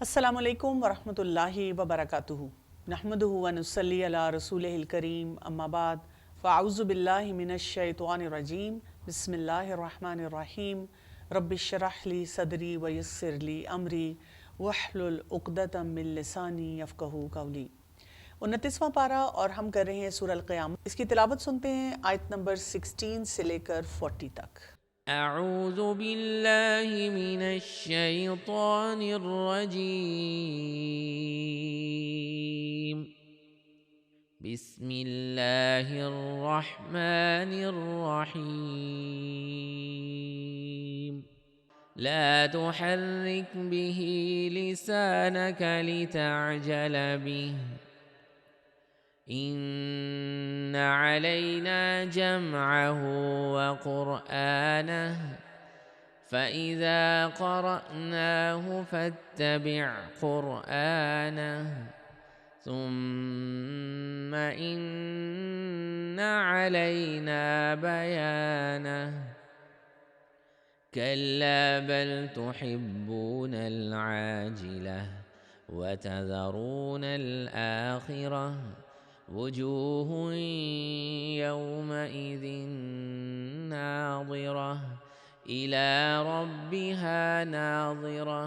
السلام علیکم ورحمۃ اللہ وبرکاتہ نحمدہ ونصلی علی رسولہ الکریم اما بعد فاعوذ باللہ من الشیطان الرجیم بسم اللہ الرحمن الرحیم رب اشرح لی صدری ویسر لی امری واحلل عقدۃ من لسانی یفقہوا قولی۔ 29واں پارہ اور ہم کر رہے ہیں سورہ القیامہ۔ اس کی تلاوت سنتے ہیں آیت نمبر 16 سے لے کر 40 تک۔ اعوذ باللہ من الشیطان الرجیم بسم اللہ الرحمن الرحیم لا تحرک به لسانک لتعجل به إن علينا جمعه وقرآنه فإذا قرأناه فاتبع قرآنه ثم إن علينا بيانه كلا بل تحبون العاجلة وتذرون الآخرة وجوه يومئذ ناظرة إلى ربها ناظرة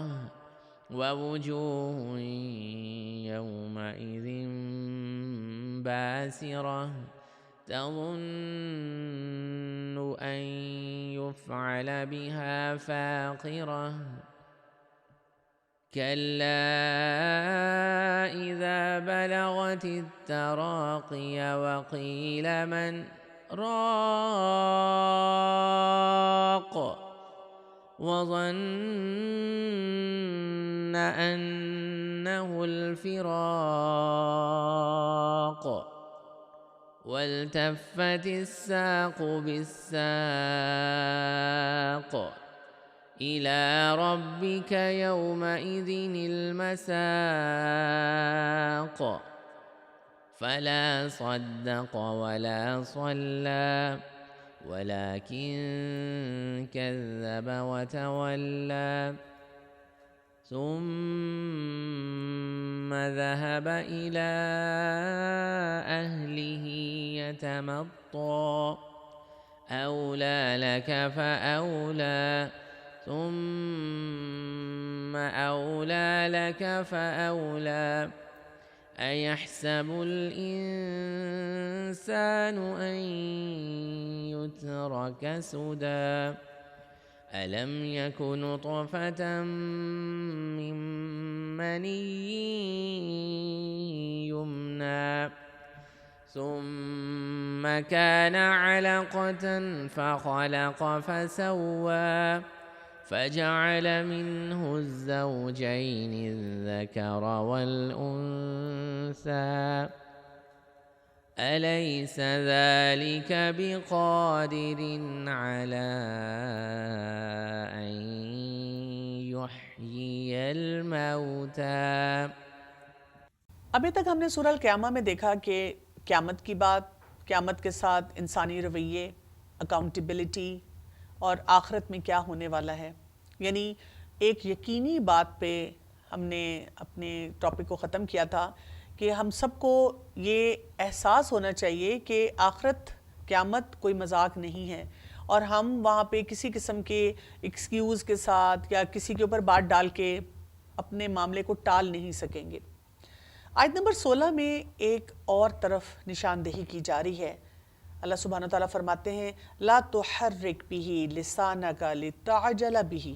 ووجوه يومئذ باسرة تظن أن يفعل بها فاقرة كلا إذا بلغت التراقي وقيل من راق وظن أنه الفراق والتفت الساق بالساق إلى ربك يومئذ المساق فلا صدق ولا صلى ولكن كذب وتولى ثم ذهب إلى أهله يتمطى أولى لك فأولى ثم أولى لك فأولى أيحسب الإنسان أن يترك سدى ألم يك نطفة من مني يمنى ثم كان علقة فخلق فسوى فجعل منه الزوجين الذكر والأنثى أليس ذلك بقادر على أن يحيي الموتى۔ ابھی تک ہم نے سورہ القیامہ میں دیکھا کہ قیامت کی بات، قیامت کے ساتھ انسانی رویے، اکاؤنٹیبلٹی اور آخرت میں کیا ہونے والا ہے، یعنی ایک یقینی بات پہ ہم نے اپنے ٹاپک کو ختم کیا تھا کہ ہم سب کو یہ احساس ہونا چاہیے کہ آخرت، قیامت کوئی مذاق نہیں ہے، اور ہم وہاں پہ کسی قسم کے ایکسکیوز کے ساتھ یا کسی کے اوپر بات ڈال کے اپنے معاملے کو ٹال نہیں سکیں گے۔ آیت نمبر 16 میں ایک اور طرف نشاندہی کی جا رہی ہے۔ اللہ سبحانہ وتعالیٰ فرماتے ہیں لا تحرک بہ لسانک لتعجل بہ۔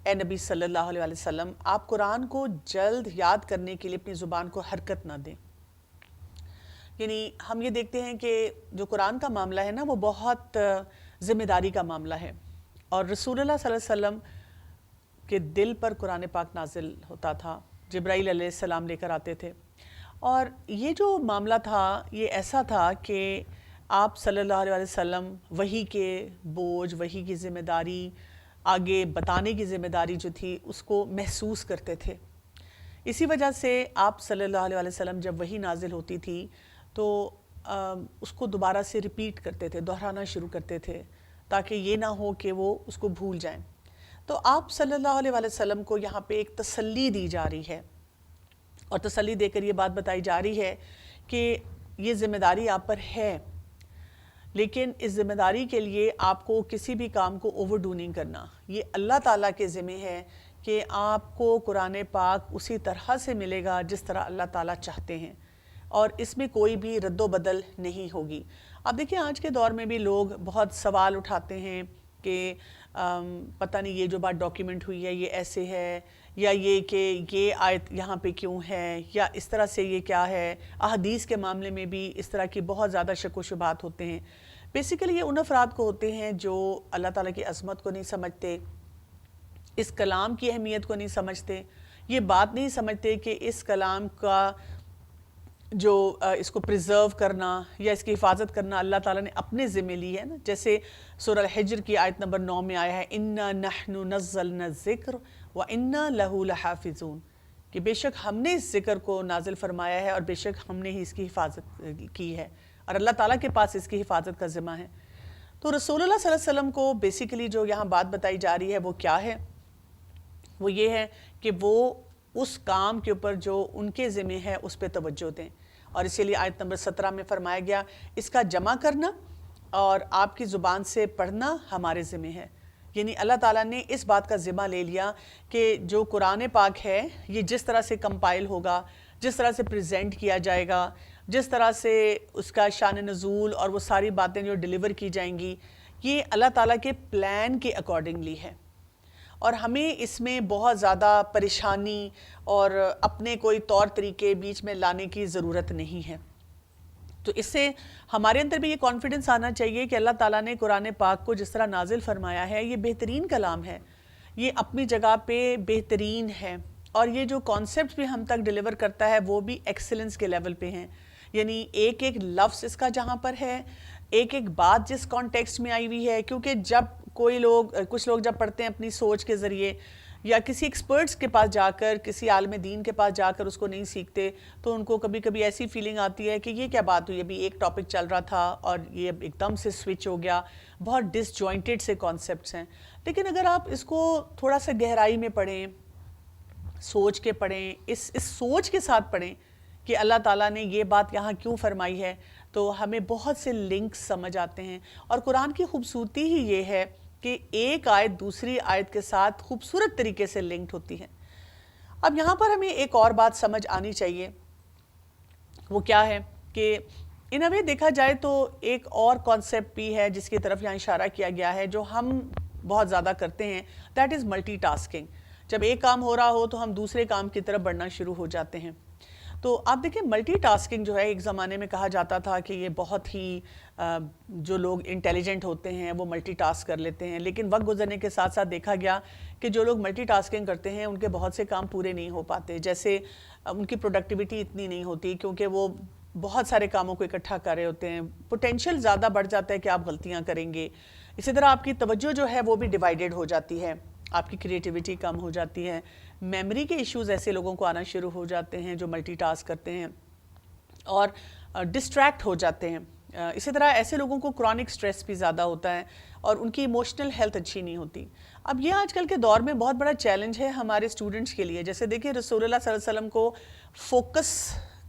اے نبی صلی اللہ علیہ وسلم، آپ قرآن کو جلد یاد کرنے کے لیے اپنی زبان کو حرکت نہ دیں۔ یعنی ہم یہ دیکھتے ہیں کہ جو قرآن کا معاملہ ہے نا، وہ بہت ذمہ داری کا معاملہ ہے، اور رسول اللہ صلی اللہ علیہ وسلم کے دل پر قرآن پاک نازل ہوتا تھا، جبرائیل علیہ السلام لے کر آتے تھے، اور یہ جو معاملہ تھا یہ ایسا تھا کہ آپ صلی اللہ علیہ وسلم وحی کے بوجھ، وحی کی ذمہ داری، آگے بتانے کی ذمہ داری جو تھی اس کو محسوس کرتے تھے۔ اسی وجہ سے آپ صلی اللہ علیہ وسلم جب وحی نازل ہوتی تھی تو اس کو دوبارہ سے ریپیٹ کرتے تھے، دہرانا شروع کرتے تھے، تاکہ یہ نہ ہو کہ وہ اس کو بھول جائیں۔ تو آپ صلی اللہ علیہ وآلہ وسلم کو یہاں پہ ایک تسلی دی جا رہی ہے، اور تسلی دے کر یہ بات بتائی جا رہی ہے کہ یہ ذمہ داری آپ پر ہے، لیکن اس ذمہ داری کے لیے آپ کو کسی بھی کام کو اوور ڈو نہیں کرنا. یہ اللہ تعالیٰ کے ذمہ ہے کہ آپ کو قرآن پاک اسی طرح سے ملے گا جس طرح اللہ تعالیٰ چاہتے ہیں، اور اس میں کوئی بھی رد و بدل نہیں ہوگی. اب دیکھیں آج کے دور میں بھی لوگ بہت سوال اٹھاتے ہیں کہ پتہ نہیں یہ جو بات ڈاکیومنٹ ہوئی ہے یہ ایسے ہے، یا یہ کہ یہ آیت یہاں پہ کیوں ہے، یا اس طرح سے یہ کیا ہے. احادیث کے معاملے میں بھی اس طرح کی بہت زیادہ شک و شبہات ہوتے ہیں. بیسیکلی یہ ان افراد کو ہوتے ہیں جو اللہ تعالیٰ کی عظمت کو نہیں سمجھتے، اس کلام کی اہمیت کو نہیں سمجھتے، یہ بات نہیں سمجھتے کہ اس کلام کا جو اس کو پریزرو کرنا یا اس کی حفاظت کرنا اللہ تعالیٰ نے اپنے ذمہ لی ہے نا. جیسے سورہ الحجر کی آیت نمبر 9 میں آیا ہے اِنَّا نَحْنُ نَزَّلْنَا الذِّكْرَ وَإِنَّا لَهُ لَحَافِظُونَ، کہ بے شک ہم نے اس ذکر کو نازل فرمایا ہے اور بے شک ہم نے ہی اس کی حفاظت کی ہے، اور اللہ تعالیٰ کے پاس اس کی حفاظت کا ذمہ ہے. تو رسول اللہ صلی اللہ علیہ وسلم کو بیسیکلی جو یہاں بات بتائی جا رہی ہے وہ کیا ہے؟ وہ یہ ہے کہ وہ اس کام کے اوپر جو ان کے ذمہ ہے اس پہ توجہ دیں، اور اسی لیے آیت نمبر 17 میں فرمایا گیا اس کا جمع کرنا اور آپ کی زبان سے پڑھنا ہمارے ذمہ ہے. یعنی اللہ تعالیٰ نے اس بات کا ذمہ لے لیا کہ جو قرآن پاک ہے یہ جس طرح سے کمپائل ہوگا، جس طرح سے پریزنٹ کیا جائے گا، جس طرح سے اس کا شان نزول اور وہ ساری باتیں جو ڈیلیور کی جائیں گی، یہ اللہ تعالیٰ کے پلان کے اکارڈنگلی ہے، اور ہمیں اس میں بہت زیادہ پریشانی اور اپنے کوئی طور طریقے بیچ میں لانے کی ضرورت نہیں ہے. تو اس سے ہمارے اندر بھی یہ کانفیڈنس آنا چاہیے کہ اللہ تعالیٰ نے قرآن پاک کو جس طرح نازل فرمایا ہے یہ بہترین کلام ہے، یہ اپنی جگہ پہ بہترین ہے، اور یہ جو کانسیپٹ بھی ہم تک ڈیلیور کرتا ہے وہ بھی ایکسلنس کے لیول پہ ہیں. یعنی ایک ایک لفظ اس کا جہاں پر ہے، ایک ایک بات جس کانٹیکسٹ میں آئی ہوئی ہے، کیونکہ جب کچھ لوگ جب پڑھتے ہیں اپنی سوچ کے ذریعے یا کسی ایکسپرٹس کے پاس جا کر، کسی عالم دین کے پاس جا کر اس کو نہیں سیکھتے، تو ان کو کبھی کبھی ایسی فیلنگ آتی ہے کہ یہ کیا بات ہوئی، ابھی ایک ٹاپک چل رہا تھا اور یہ ایک دم سے سوئچ ہو گیا، بہت ڈس جوائنٹڈ سے کانسیپٹس ہیں. لیکن اگر آپ اس کو تھوڑا سا گہرائی میں پڑھیں، سوچ کے پڑھیں، اس سوچ کے ساتھ پڑھیں کہ اللہ تعالیٰ نے یہ بات یہاں کیوں فرمائی ہے، تو ہمیں بہت سے لنکس سمجھ آتے ہیں. اور قرآن کی خوبصورتی ہی یہ ہے کہ ایک آیت دوسری آیت کے ساتھ خوبصورت طریقے سے لنکڈ ہوتی ہے. اب یہاں پر ہمیں ایک اور بات سمجھ آنی چاہیے، وہ کیا ہے کہ ان وے دیکھا جائے تو ایک اور کانسیپٹ بھی ہے جس کی طرف یہاں اشارہ کیا گیا ہے جو ہم بہت زیادہ کرتے ہیں، دیٹ از ملٹی ٹاسکنگ. جب ایک کام ہو رہا ہو تو ہم دوسرے کام کی طرف بڑھنا شروع ہو جاتے ہیں. تو آپ دیکھیں ملٹی ٹاسکنگ جو ہے ایک زمانے میں کہا جاتا تھا کہ یہ بہت ہی جو لوگ انٹیلیجنٹ ہوتے ہیں وہ ملٹی ٹاسک کر لیتے ہیں، لیکن وقت گزرنے کے ساتھ ساتھ دیکھا گیا کہ جو لوگ ملٹی ٹاسکنگ کرتے ہیں ان کے بہت سے کام پورے نہیں ہو پاتے، جیسے ان کی پروڈکٹیوٹی اتنی نہیں ہوتی کیونکہ وہ بہت سارے کاموں کو اکٹھا کر رہے ہوتے ہیں. پوٹینشیل زیادہ بڑھ جاتا ہے کہ آپ غلطیاں کریں گے. اسی طرح آپ کی توجہ جو ہے وہ بھی ڈیوائیڈڈ ہو جاتی ہے، آپ کی کریٹیوٹی کم ہو جاتی ہے. میموری کے ایشوز ایسے لوگوں کو آنا شروع ہو جاتے ہیں جو ملٹی ٹاسک کرتے ہیں اور ڈسٹریکٹ ہو جاتے ہیں. اسی طرح ایسے لوگوں کو کرونک سٹریس بھی زیادہ ہوتا ہے اور ان کی ایموشنل ہیلتھ اچھی نہیں ہوتی. اب یہ آج کل کے دور میں بہت بڑا چیلنج ہے ہمارے اسٹوڈنٹس کے لیے. جیسے دیکھیں رسول اللہ صلی اللہ علیہ وسلم کو فوکس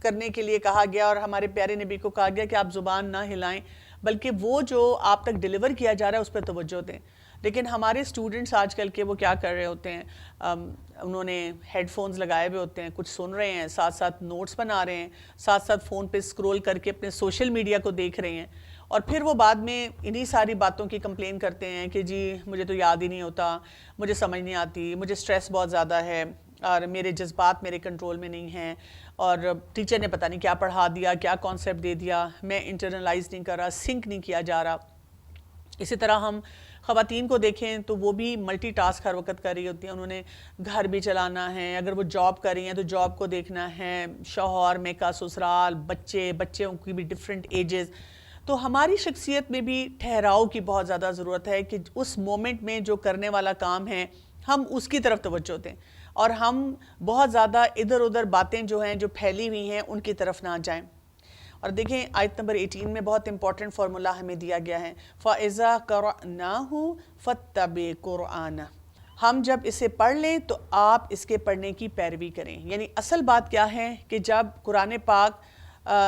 کرنے کے لیے کہا گیا اور ہمارے پیارے نبی کو کہا گیا کہ آپ زبان نہ ہلائیں بلکہ وہ جو آپ تک ڈیلیور کیا جا رہا ہے اس پہ توجہ دیں. لیکن ہمارے اسٹوڈنٹس آج کل کے وہ کیا کر رہے ہوتے ہیں، انہوں نے ہیڈ فونز لگائے ہوئے ہوتے ہیں، کچھ سن رہے ہیں، ساتھ ساتھ نوٹس بنا رہے ہیں، ساتھ ساتھ فون پہ اسکرول کر کے اپنے سوشل میڈیا کو دیکھ رہے ہیں، اور پھر وہ بعد میں انہی ساری باتوں کی کمپلین کرتے ہیں کہ جی مجھے تو یاد ہی نہیں ہوتا، مجھے سمجھ نہیں آتی، مجھے سٹریس بہت زیادہ ہے اور میرے جذبات میرے کنٹرول میں نہیں ہیں، اور ٹیچر نے پتہ نہیں کیا پڑھا دیا، کیا کانسیپٹ دے دیا، میں انٹرنلائز نہیں کر رہا، سنک نہیں کیا جا رہا. اسی طرح ہم خواتین کو دیکھیں تو وہ بھی ملٹی ٹاسک ہر وقت کر رہی ہوتی ہیں. انہوں نے گھر بھی چلانا ہے، اگر وہ جاب کر رہی ہیں تو جاب کو دیکھنا ہے، شوہر، میکا، سسرال، بچوں کی بھی ڈیفرنٹ ایجز. تو ہماری شخصیت میں بھی ٹھہراؤ کی بہت زیادہ ضرورت ہے کہ اس مومنٹ میں جو کرنے والا کام ہے ہم اس کی طرف توجہ دیں اور ہم بہت زیادہ ادھر ادھر باتیں جو ہیں جو پھیلی ہوئی ہیں ان کی طرف نہ جائیں. اور دیکھیں آیت نمبر 18 میں بہت امپورٹنٹ فارمولا ہمیں دیا گیا ہے، فَإِذَا قَرَأْنَاهُ فَاتَّبِعْ قُرْآنَهُ. ہم جب اسے پڑھ لیں تو آپ اس کے پڑھنے کی پیروی کریں. یعنی اصل بات کیا ہے کہ جب قرآن پاک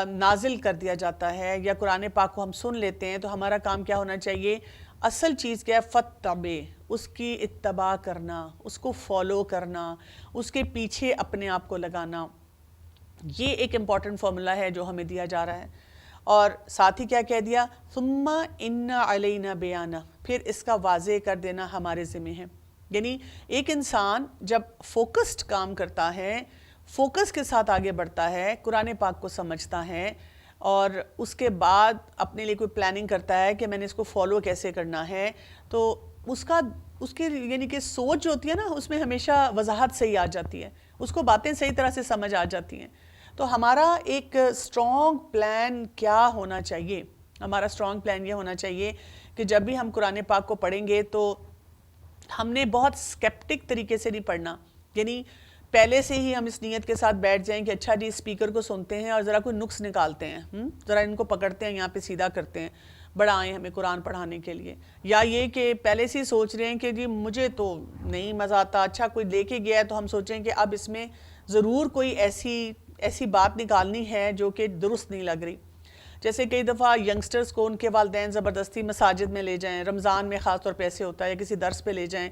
نازل کر دیا جاتا ہے یا قرآن پاک کو ہم سن لیتے ہیں تو ہمارا کام کیا ہونا چاہیے؟ اصل چیز کیا ہے؟ فتبع، اس کی اتباع کرنا، اس کو فالو کرنا، اس کے پیچھے اپنے آپ کو لگانا. یہ ایک امپورٹنٹ فارمولا ہے جو ہمیں دیا جا رہا ہے. اور ساتھ ہی کیا کہہ دیا؟ ثم ان علینا بیانہ، پھر اس کا واضح کر دینا ہمارے ذمہ ہے. یعنی ایک انسان جب فوکسڈ کام کرتا ہے، فوکس کے ساتھ آگے بڑھتا ہے، قرآن پاک کو سمجھتا ہے اور اس کے بعد اپنے لیے کوئی پلاننگ کرتا ہے کہ میں نے اس کو فالو کیسے کرنا ہے، تو اس کی یعنی کہ سوچ جو ہوتی ہے نا، اس میں ہمیشہ وضاحت صحیح آ جاتی ہے، اس کو باتیں صحیح طرح سے سمجھ آ جاتی ہیں. تو ہمارا ایک اسٹرانگ پلان کیا ہونا چاہیے؟ ہمارا اسٹرانگ پلان یہ ہونا چاہیے کہ جب بھی ہم قرآن پاک کو پڑھیں گے تو ہم نے بہت سکیپٹک طریقے سے نہیں پڑھنا. یعنی پہلے سے ہی ہم اس نیت کے ساتھ بیٹھ جائیں کہ اچھا جی اسپیکر کو سنتے ہیں اور ذرا کوئی نقص نکالتے ہیں، ذرا ان کو پکڑتے ہیں، یہاں پہ سیدھا کرتے ہیں، بڑا آئے ہمیں قرآن پڑھانے کے لیے. یا یہ کہ پہلے سے ہی سوچ رہے ہیں کہ جی مجھے تو نہیں مزہ آتا، اچھا کوئی لے کے گیا ہے تو ہم سوچیں کہ اب اس میں ضرور کوئی ایسی بات نکالنی ہے جو کہ درست نہیں لگ رہی. جیسے کئی دفعہ ینگسٹرز کو ان کے والدین زبردستی مساجد میں لے جائیں، رمضان میں خاص طور پہ ایسے ہوتا ہے، یا کسی درس پہ لے جائیں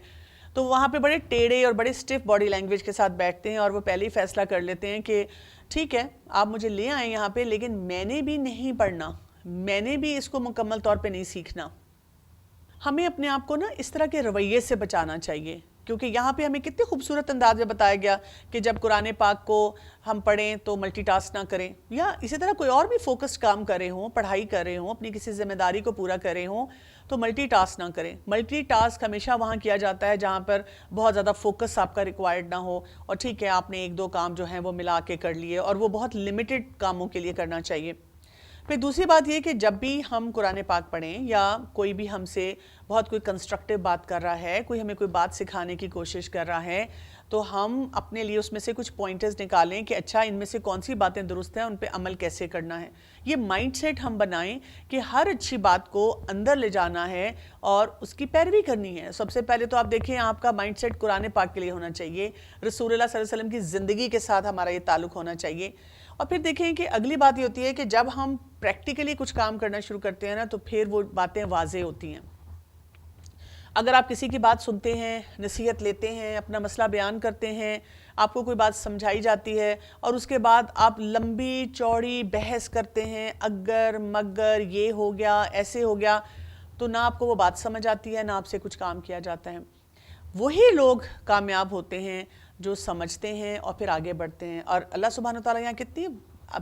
تو وہاں پہ بڑے ٹیڑے اور بڑے سٹف باڈی لینگویج کے ساتھ بیٹھتے ہیں اور وہ پہلے ہی فیصلہ کر لیتے ہیں کہ ٹھیک ہے آپ مجھے لے آئیں یہاں پہ، لیکن میں نے بھی نہیں پڑھنا، میں نے بھی اس کو مکمل طور پہ نہیں سیکھنا. ہمیں اپنے آپ کو نا اس طرح کے رویے سے بچانا چاہیے، کیونکہ یہاں پہ ہمیں کتنے خوبصورت انداز میں بتایا گیا کہ جب قرآن پاک کو ہم پڑھیں تو ملٹی ٹاسک نہ کریں، یا اسی طرح کوئی اور بھی فوکسڈ کام کر رہے ہوں، پڑھائی کر رہے ہوں، اپنی کسی ذمہ داری کو پورا کر رہے ہوں تو ملٹی ٹاسک نہ کریں. ملٹی ٹاسک ہمیشہ وہاں کیا جاتا ہے جہاں پر بہت زیادہ فوکس آپ کا ریکوائرڈ نہ ہو، اور ٹھیک ہے آپ نے ایک دو کام جو ہیں وہ ملا کے کر لیے، اور وہ بہت لمیٹڈ کاموں کے لیے کرنا چاہیے. پھر دوسری بات یہ کہ جب بھی ہم قرآن پاک پڑھیں یا کوئی بھی ہم سے بہت کوئی کنسٹرکٹیو بات کر رہا ہے، کوئی ہمیں کوئی بات سکھانے کی کوشش کر رہا ہے، تو ہم اپنے لیے اس میں سے کچھ پوائنٹرز نکالیں کہ اچھا ان میں سے کون سی باتیں درست ہیں، ان پہ عمل کیسے کرنا ہے. یہ مائنڈ سیٹ ہم بنائیں کہ ہر اچھی بات کو اندر لے جانا ہے اور اس کی پیروی کرنی ہے. سب سے پہلے تو آپ دیکھیں آپ کا مائنڈ سیٹ قرآن پاک کے لیے ہونا چاہیے، رسول اللہ صلی اللہ علیہ وسلم کی زندگی کے ساتھ ہمارا یہ تعلق ہونا چاہیے. اور پھر دیکھیں کہ اگلی بات یہ ہوتی ہے کہ جب ہم پریکٹیکلی کچھ کام کرنا شروع کرتے ہیں نا تو پھر وہ باتیں واضح ہوتی ہیں. اگر آپ کسی کی بات سنتے ہیں، نصیحت لیتے ہیں، اپنا مسئلہ بیان کرتے ہیں، آپ کو کوئی بات سمجھائی جاتی ہے اور اس کے بعد آپ لمبی چوڑی بحث کرتے ہیں، اگر مگر یہ ہو گیا ایسے ہو گیا، تو نہ آپ کو وہ بات سمجھ آتی ہے نہ آپ سے کچھ کام کیا جاتا ہے. وہی لوگ کامیاب ہوتے ہیں جو سمجھتے ہیں اور پھر آگے بڑھتے ہیں. اور اللہ سبحانہ وتعالیٰ یہاں کتنی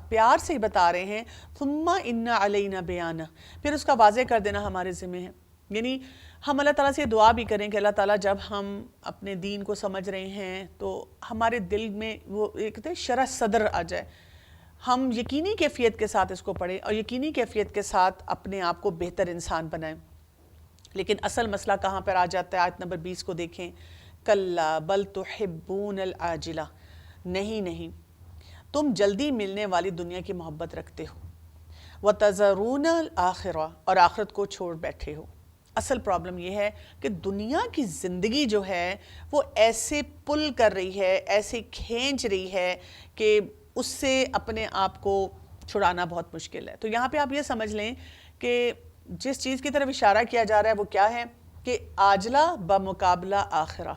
پیار سے ہی بتا رہے ہیں ثم ان علینا بیانہ، پھر اس کا واضح کر دینا ہمارے ذمہ ہے. یعنی ہم اللہ تعالیٰ سے دعا بھی کریں کہ اللہ تعالیٰ جب ہم اپنے دین کو سمجھ رہے ہیں تو ہمارے دل میں وہ ایک شرح صدر آ جائے، ہم یقینی کیفیت کے ساتھ اس کو پڑھیں اور یقینی کیفیت کے ساتھ اپنے آپ کو بہتر انسان بنائیں. لیکن اصل مسئلہ کہاں پر آ جاتا ہے؟ آیت نمبر 20 کو دیکھیں، کلا بل تحبون العاجلہ، نہیں تم جلدی ملنے والی دنیا کی محبت رکھتے ہو، وتذرون الآخرہ، اور آخرت کو چھوڑ بیٹھے ہو. اصل پرابلم یہ ہے کہ دنیا کی زندگی جو ہے وہ ایسے پل کر رہی ہے، ایسے کھینچ رہی ہے کہ اس سے اپنے آپ کو چھڑانا بہت مشکل ہے. تو یہاں پہ آپ یہ سمجھ لیں کہ جس چیز کی طرف اشارہ کیا جا رہا ہے وہ کیا ہے کہ عاجلہ بمقابلہ آخرہ،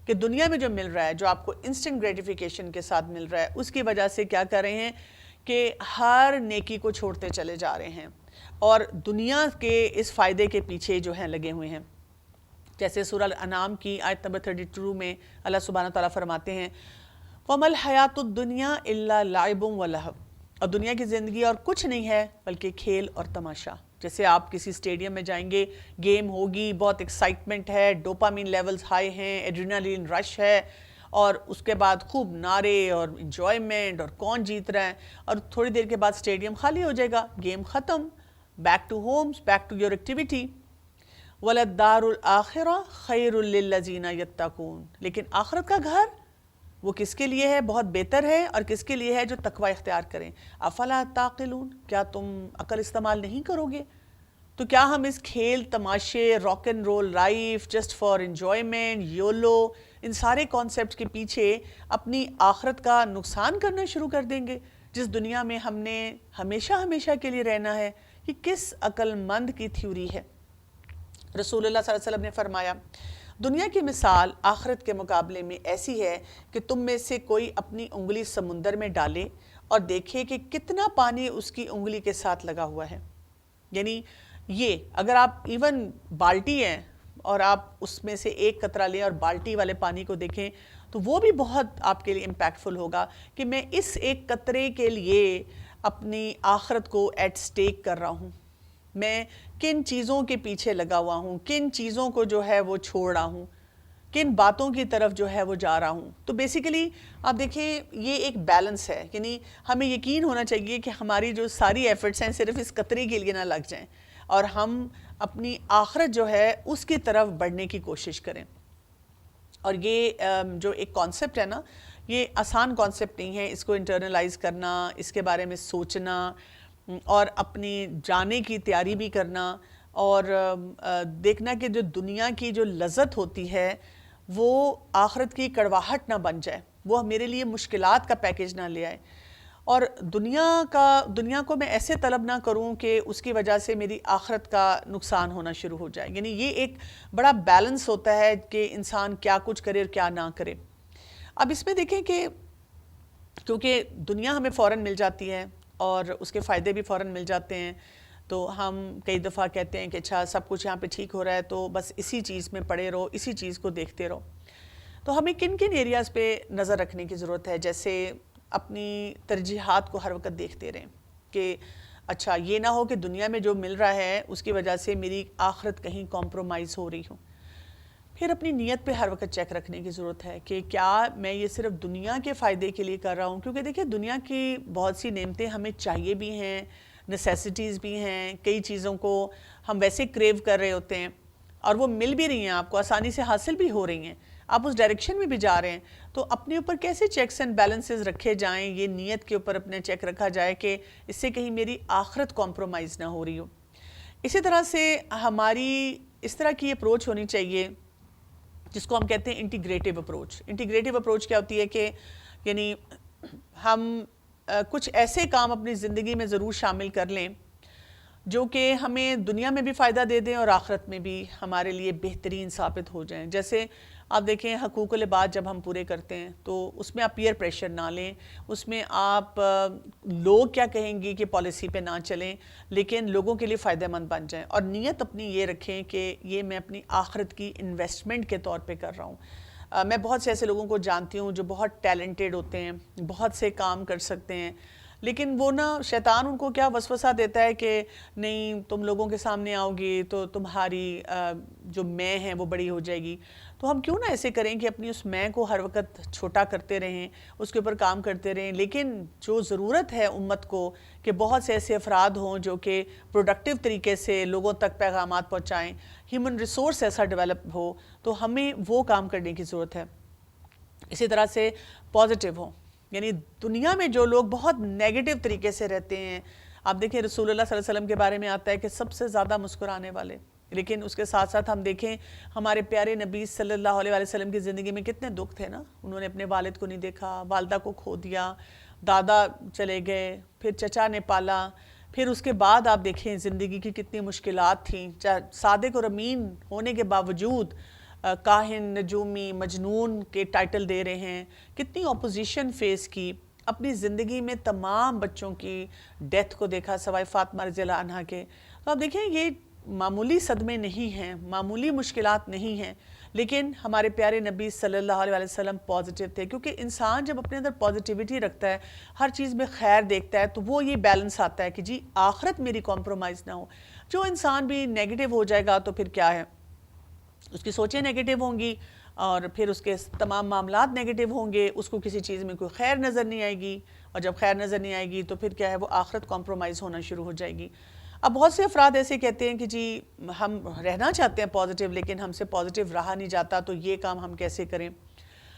کہ دنیا میں جو مل رہا ہے، جو آپ کو انسٹنٹ گریٹیفیکیشن کے ساتھ مل رہا ہے، اس کی وجہ سے کیا کر رہے ہیں کہ ہر نیکی کو چھوڑتے چلے جا رہے ہیں اور دنیا کے اس فائدے کے پیچھے جو ہیں لگے ہوئے ہیں. جیسے سورہ الانعام کی آیت نمبر 32 میں اللہ سبحانہ تعالیٰ فرماتے ہیں وَمَا الْحَيَاةُ الدُّنْيَا إِلَّا لَعِبٌ وَلَهْوٌ، اور دنیا کی زندگی اور کچھ نہیں ہے بلکہ کھیل اور تماشا. جیسے آپ کسی اسٹیڈیم میں جائیں گے، گیم ہوگی، بہت ایکسائٹمنٹ ہے، ڈوپامین لیولز ہائی ہیں، ایڈرینالین رش ہے، اور اس کے بعد خوب نعرے اور انجوائمنٹ اور کون جیت رہا ہے، اور تھوڑی دیر کے بعد اسٹیڈیم خالی ہو جائے گا، گیم ختم، back to homes, back to your activity. وَلَلدَّارُ الْآخِرَةُ خَيْرٌ لِلَّذِينَ يَتَّقُونَ، لیکن آخرت کا گھر وہ کس کے لیے ہے؟ بہت بہتر ہے، اور کس کے لیے ہے؟ جو تقوی اختیار کریں. افلا تعقلون، کیا تم عقل استعمال نہیں کرو گے؟ تو کیا ہم اس کھیل تماشے rock and roll life just for enjoyment YOLO ان سارے کانسیپٹ کے پیچھے اپنی آخرت کا نقصان کرنا شروع کر دیں گے؟ جس دنیا میں ہم نے ہمیشہ ہمیشہ کے لیے رہنا ہے، یہ کس عقل مند کی تھیوری ہے؟ رسول اللہ صلی اللہ علیہ وسلم نے فرمایا دنیا کی مثال آخرت کے مقابلے میں ایسی ہے کہ تم میں سے کوئی اپنی انگلی سمندر میں ڈالے اور دیکھے کہ کتنا پانی اس کی انگلی کے ساتھ لگا ہوا ہے. یعنی یہ اگر آپ ایون بالٹی ہیں اور آپ اس میں سے ایک قطرہ لیں اور بالٹی والے پانی کو دیکھیں تو وہ بھی بہت آپ کے لیے امپیکٹفل ہوگا کہ میں اس ایک قطرے کے لیے اپنی آخرت کو ایٹ سٹیک کر رہا ہوں، میں کن چیزوں کے پیچھے لگا ہوا ہوں، کن چیزوں کو جو ہے وہ چھوڑ رہا ہوں، کن باتوں کی طرف جو ہے وہ جا رہا ہوں. تو بیسیکلی آپ دیکھیں یہ ایک بیلنس ہے، یعنی ہمیں یقین ہونا چاہیے کہ ہماری جو ساری ایفرٹس ہیں صرف اس قطرے کے لیے نہ لگ جائیں اور ہم اپنی آخرت جو ہے اس کی طرف بڑھنے کی کوشش کریں. اور یہ جو ایک کانسیپٹ ہے نا، یہ آسان کانسیپٹ نہیں ہے. اس کو انٹرنلائز کرنا، اس کے بارے میں سوچنا اور اپنی جانے کی تیاری بھی کرنا اور دیکھنا کہ جو دنیا کی جو لذت ہوتی ہے وہ آخرت کی کڑواہٹ نہ بن جائے، وہ میرے لیے مشکلات کا پیکیج نہ لے آئے، اور دنیا کو میں ایسے طلب نہ کروں کہ اس کی وجہ سے میری آخرت کا نقصان ہونا شروع ہو جائے. یعنی یہ ایک بڑا بیلنس ہوتا ہے کہ انسان کیا کچھ کرے اور کیا نہ کرے. اب اس میں دیکھیں کہ کیونکہ دنیا ہمیں فوراً مل جاتی ہے اور اس کے فائدے بھی فوراً مل جاتے ہیں، تو ہم کئی دفعہ کہتے ہیں کہ اچھا سب کچھ یہاں پہ ٹھیک ہو رہا ہے تو بس اسی چیز میں پڑے رہو، اسی چیز کو دیکھتے رہو. تو ہمیں کن کن ایریاز پہ نظر رکھنے کی ضرورت ہے؟ جیسے اپنی ترجیحات کو ہر وقت دیکھتے رہیں کہ اچھا یہ نہ ہو کہ دنیا میں جو مل رہا ہے اس کی وجہ سے میری آخرت کہیں کمپرومائز ہو رہی ہو. پھر اپنی نیت پہ ہر وقت چیک رکھنے کی ضرورت ہے کہ کیا میں یہ صرف دنیا کے فائدے کے لیے کر رہا ہوں، کیونکہ دیکھیں دنیا کی بہت سی نعمتیں ہمیں چاہیے بھی ہیں، نیسیسٹیز بھی ہیں، کئی چیزوں کو ہم ویسے کریو کر رہے ہوتے ہیں اور وہ مل بھی رہی ہیں، آپ کو آسانی سے حاصل بھی ہو رہی ہیں، آپ اس ڈائریکشن میں بھی جا رہے ہیں. تو اپنے اوپر کیسے چیکس اینڈ بیلنسز رکھے جائیں، یہ نیت کے اوپر اپنے چیک رکھا جائے کہ اس سے کہیں میری آخرت کمپرومائز نہ ہو رہی ہو. اسی طرح سے ہماری اس طرح کی اپروچ ہونی چاہیے جس کو ہم کہتے ہیں انٹیگریٹیو اپروچ. انٹیگریٹیو اپروچ کیا ہوتی ہے کہ یعنی ہم کچھ ایسے کام اپنی زندگی میں ضرور شامل کر لیں جو کہ ہمیں دنیا میں بھی فائدہ دے دیں اور آخرت میں بھی ہمارے لیے بہترین ثابت ہو جائیں. جیسے آپ دیکھیں حقوق العباد جب ہم پورے کرتے ہیں تو اس میں آپ پیئر پریشر نہ لیں، اس میں آپ لوگ کیا کہیں گی کہ پالیسی پہ نہ چلیں، لیکن لوگوں کے لیے فائدہ مند بن جائیں اور نیت اپنی یہ رکھیں کہ یہ میں اپنی آخرت کی انویسٹمنٹ کے طور پہ کر رہا ہوں. میں بہت سے ایسے لوگوں کو جانتی ہوں جو بہت ٹیلنٹڈ ہوتے ہیں، بہت سے کام کر سکتے ہیں، لیکن وہ نا شیطان ان کو کیا وسوسہ دیتا ہے کہ نہیں تم لوگوں کے سامنے آؤ گی تو تمہاری جو میں ہے وہ بڑی ہو جائے گی. تو ہم کیوں نہ ایسے کریں کہ اپنی اس میں کو ہر وقت چھوٹا کرتے رہیں، اس کے اوپر کام کرتے رہیں، لیکن جو ضرورت ہے امت کو کہ بہت سے ایسے افراد ہوں جو کہ پروڈکٹیو طریقے سے لوگوں تک پیغامات پہنچائیں، ہیومن ریسورس ایسا ڈیولپ ہو، تو ہمیں وہ کام کرنے کی ضرورت ہے. اسی طرح سے پازیٹیو ہوں، یعنی دنیا میں جو لوگ بہت نیگیٹو طریقے سے رہتے ہیں، آپ دیکھیں رسول اللہ صلی اللہ علیہ وسلم کے بارے میں آتا ہے کہ سب سے زیادہ مسکرانے والے، لیکن اس کے ساتھ ساتھ ہم دیکھیں ہمارے پیارے نبی صلی اللہ علیہ وسلم کی زندگی میں کتنے دکھ تھے نا. انہوں نے اپنے والد کو نہیں دیکھا، والدہ کو کھو دیا، دادا چلے گئے، پھر چچا نے پالا، پھر اس کے بعد آپ دیکھیں زندگی کی کتنی مشکلات تھیں. صادق اور امین ہونے کے باوجود کاہن، نجومی، مجنون کے ٹائٹل دے رہے ہیں، کتنی اپوزیشن فیس کی. اپنی زندگی میں تمام بچوں کی ڈیتھ کو دیکھا سوائے فاطمہ رضی اللہ عنہ کے. تو آپ دیکھیں یہ معمولی صدمے نہیں ہیں، معمولی مشکلات نہیں ہیں، لیکن ہمارے پیارے نبی صلی اللہ علیہ وسلم پازیٹیو تھے، کیونکہ انسان جب اپنے اندر پازیٹیوٹی رکھتا ہے، ہر چیز میں خیر دیکھتا ہے، تو وہ یہ بیلنس آتا ہے کہ جی آخرت میری کمپرومائز نہ ہو. جو انسان بھی نیگیٹو ہو جائے گا تو پھر کیا ہے، اس کی سوچیں نیگیٹو ہوں گی اور پھر اس کے تمام معاملات نیگیٹو ہوں گے، اس کو کسی چیز میں کوئی خیر نظر نہیں آئے گی، اور جب خیر نظر نہیں آئے گی تو پھر کیا ہے، وہ آخرت کمپرومائز ہونا شروع ہو جائے گی. اب بہت سے افراد ایسے کہتے ہیں کہ جی ہم رہنا چاہتے ہیں پازیٹیو، لیکن ہم سے پازیٹیو رہا نہیں جاتا، تو یہ کام ہم کیسے کریں؟